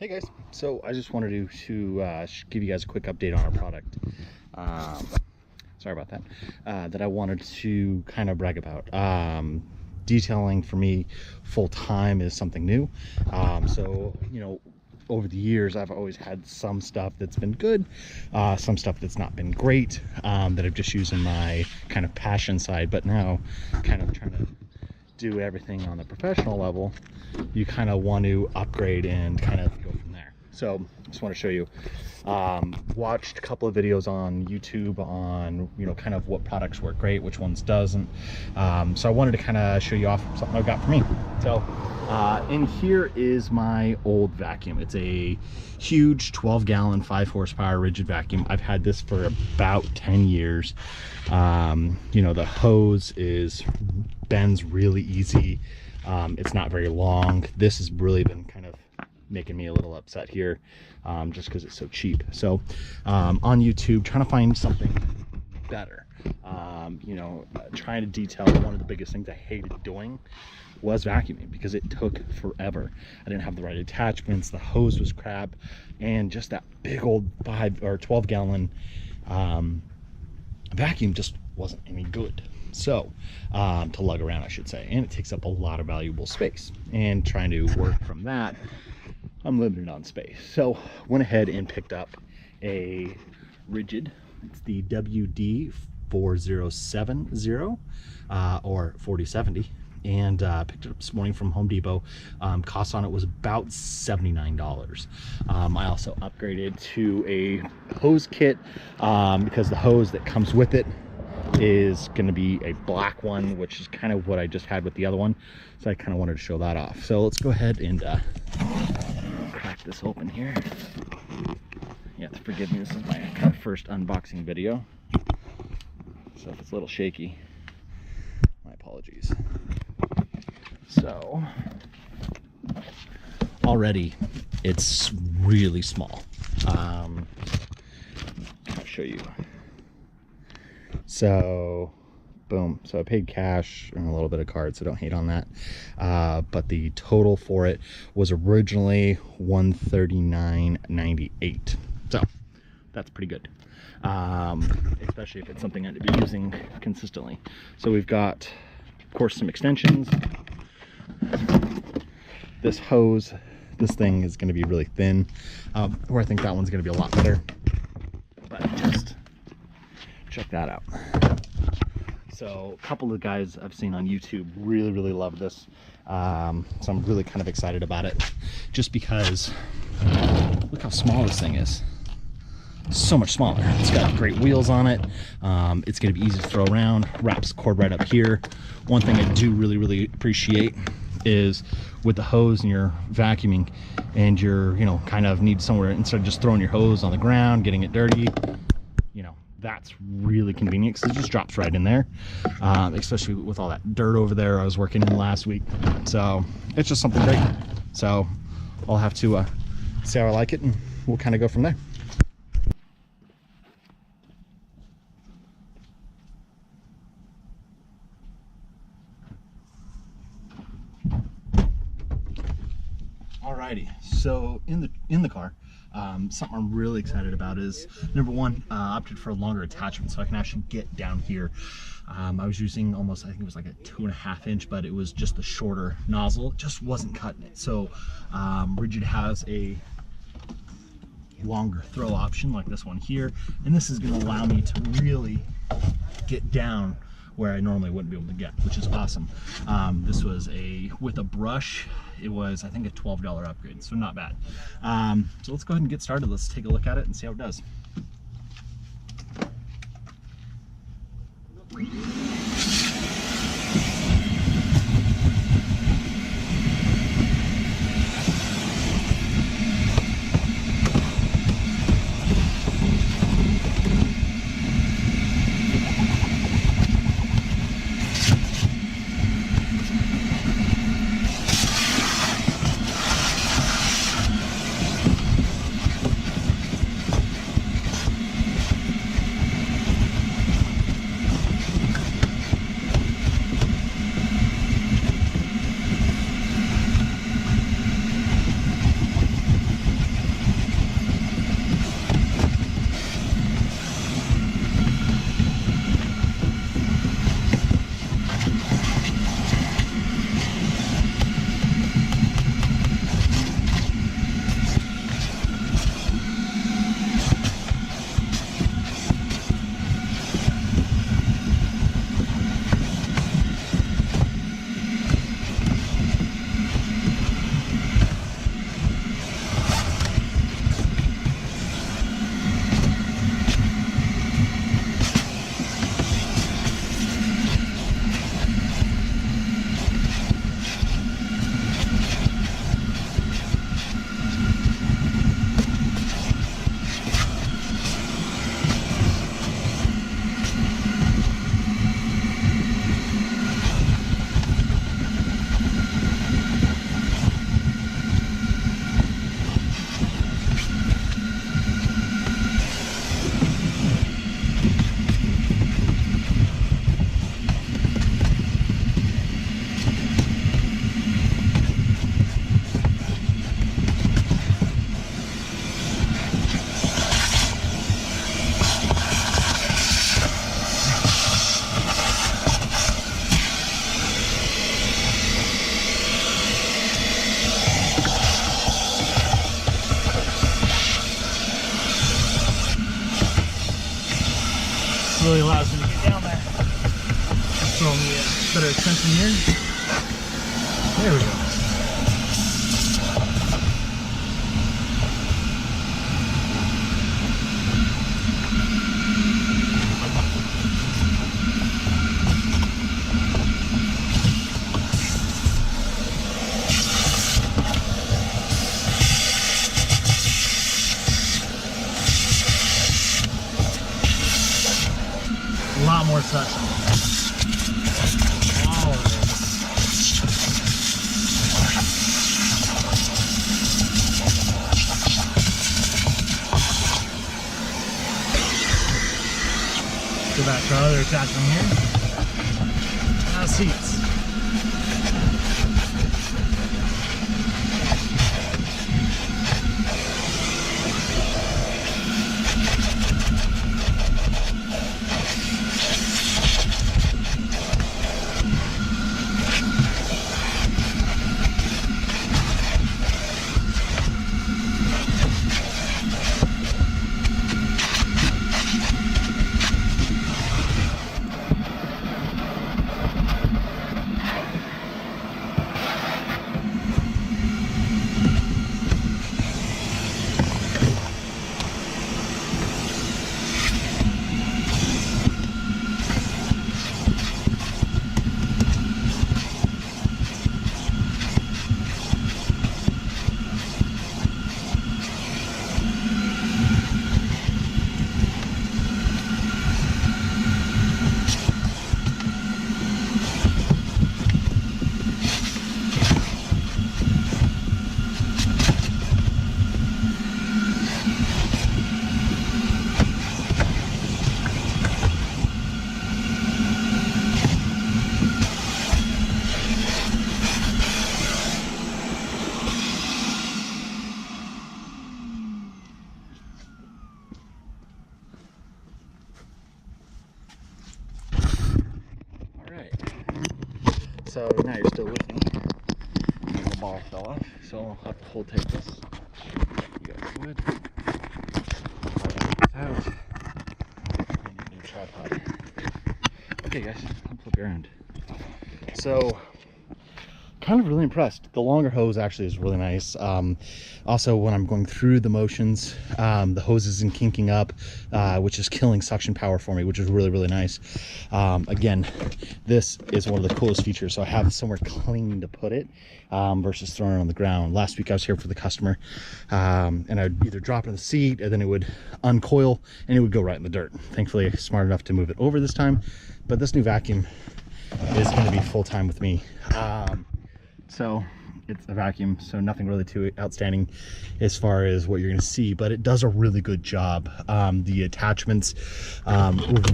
Hey guys, so I just wanted to give you guys a quick update on our product. Sorry about that. That I wanted to kind of brag about. Detailing for me full-time is something new. So, you know, over the years I've always had some stuff that's been good, some stuff that's not been great, that I've just used in my kind of passion side, but now kind of trying to do everything on the professional level. You kind of want to upgrade and kind of go from there. So just want to show you, watched a couple of videos on YouTube on, you know, kind of what products work great, which ones doesn't. So I wanted to kind of show you off something I've got for me. So in here is my old vacuum. It's a huge 12-gallon 5-horsepower Ridgid vacuum. I've had this for about 10 years. You know, the hose bends really easy. It's not very long. This has really been kind of making me a little upset here, just because it's so cheap. So on YouTube, trying to find something better. You know, trying to detail, one of the biggest things I hated doing was vacuuming, because it took forever. I didn't have the right attachments, the hose was crap, and just that big old 5 or 12-gallon vacuum just wasn't any good. So to lug around, I should say, and it takes up a lot of valuable space, and trying to work from that, I'm limited on space. So went ahead and picked up a Ridgid. It's the WD4070 or 4070, and picked it up this morning from Home Depot. Cost on it was about $79. I also upgraded to a hose kit, because the hose that comes with it is going to be a black one, which is kind of what I just had with the other one. So I kind of wanted to show that off. So let's go ahead and crack this open here. You have to forgive me, this is my kind of first unboxing video, so if it's a little shaky, my apologies. So already it's really small. I'll show you. So boom, so I paid cash and a little bit of card, so don't hate on that, but the total for it was originally $139.98. so that's pretty good, especially if it's something I'd be using consistently. So we've got, of course, some extensions. This hose, this thing is going to be really thin, where I think that one's going to be a lot better, but just check that out. So a couple of guys I've seen on YouTube really love this, so I'm really kind of excited about it, just because look how small this thing is. So much smaller. It's got great wheels on it. It's going to be easy to throw around. Wraps cord right up here. One thing I do really appreciate is with the hose and you're vacuuming and you're, you know, kind of need somewhere, instead of just throwing your hose on the ground, getting it dirty, you know, that's really convenient because it just drops right in there, especially with all that dirt over there I was working in last week. So it's just something great. So I'll have to see how I like it, and we'll kind of go from there. Alrighty, so in the car, something I'm really excited about is, number one, opted for a longer attachment so I can actually get down here. I was using almost, I think it was like a 2.5 inch, but it was just the shorter nozzle. It just wasn't cutting it. So Ridgid has a longer throw option like this one here, and this is going to allow me to really get down where I normally wouldn't be able to get, which is awesome. This was with a brush, it was, I think, a $12 upgrade, so not bad. So let's go ahead and get started. Let's take a look at it and see how it does. really allows me to get down there. Throw me a better extension here. There we go. A lot more suction. All of it. Go back to our other attachment here. Now seats. So now you're still with me. The ball fell off, so I'll have to hold tape this. You guys would. Out. And a new tripod. Okay, guys, I'll flip you around. So, kind of really impressed. The longer hose actually is really nice. Also, when I'm going through the motions, the hose isn't kinking up, which is killing suction power for me, which is really, really nice. Again, this is one of the coolest features. So I have somewhere clean to put it versus throwing it on the ground. Last week I was here for the customer, and I'd either drop it in the seat, and then it would uncoil, and it would go right in the dirt. Thankfully, I'm smart enough to move it over this time. But this new vacuum is going to be full-time with me. So it's a vacuum, so nothing really too outstanding as far as what you're going to see, but it does a really good job. The attachments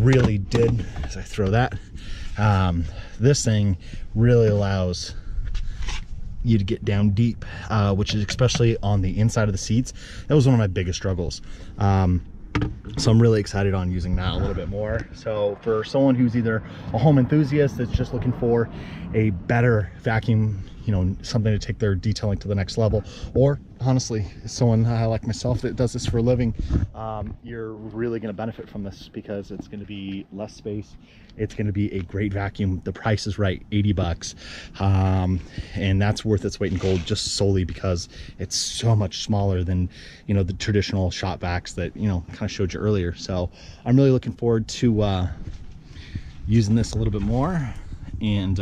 really did, as I throw that, this thing really allows you to get down deep, which is especially on the inside of the seats. That was one of my biggest struggles. So I'm really excited on using that a little bit more. So for someone who's either a home enthusiast that's just looking for a better vacuum, you know, something to take their detailing to the next level, or honestly, someone like myself that does this for a living, you're really going to benefit from this because it's going to be less space. It's going to be a great vacuum. The price is right, 80 bucks. And that's worth its weight in gold just solely because it's so much smaller than, you know, the traditional shop vacs that, you know, kind of showed you earlier. So I'm really looking forward to using this a little bit more. And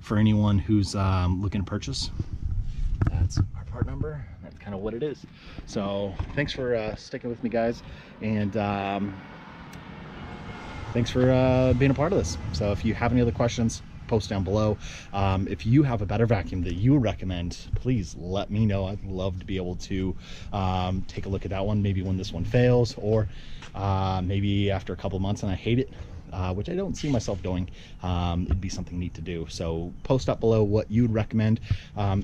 for anyone who's looking to purchase, that's our part number. That's kind of what it is. So thanks for sticking with me, guys, and thanks for being a part of this. So if you have any other questions, post down below. If you have a better vacuum that you recommend, please let me know. I'd love to be able to take a look at that one, maybe when this one fails, or maybe after a couple of months and I hate it, which I don't see myself doing. It'd be something neat to do. So post up below what you would recommend.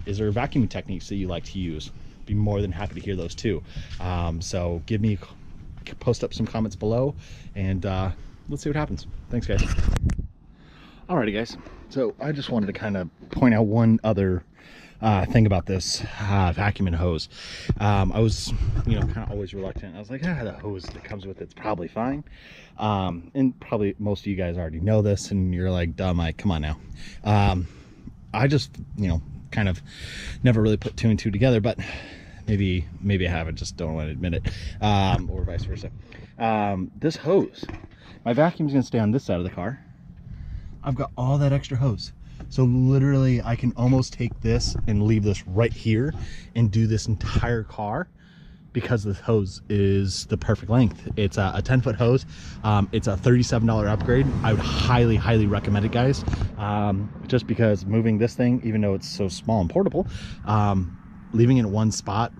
Is there vacuuming techniques that you like to use? Be more than happy to hear those too. So post up some comments below, and let's see what happens. Thanks, guys. Alrighty, guys, so I just wanted to kind of point out one other thing about this vacuum and hose. I was, kind of always reluctant. I was like, the hose that comes with it's probably fine. And probably most of you guys already know this, and you're like, duh, Mike, come on now. I just, kind of never really put 2 and 2 together, but maybe I haven't, just don't want to admit it, or vice versa. This hose, my vacuum's gonna stay on this side of the car. I've got all that extra hose, so literally I can almost take this and leave this right here and do this entire car, because this hose is the perfect length. It's a 10-foot hose. It's a $37 upgrade. I would highly recommend it, guys, just because moving this thing, even though it's so small and portable, leaving it in one spot,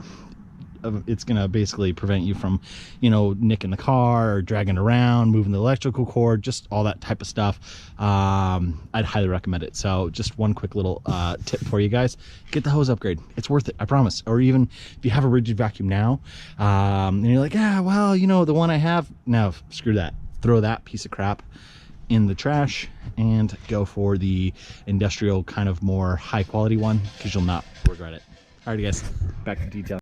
it's gonna basically prevent you from, nicking the car or dragging around, moving the electrical cord, just all that type of stuff. I'd highly recommend it. So just one quick little tip for you guys: get the hose upgrade. It's worth it, I promise. Or even if you have a Ridgid vacuum now, and you're like, well, the one I have, no, screw that. Throw that piece of crap in the trash and go for the industrial, kind of more high quality one, because you'll not regret it. Alrighty, guys, back to detail.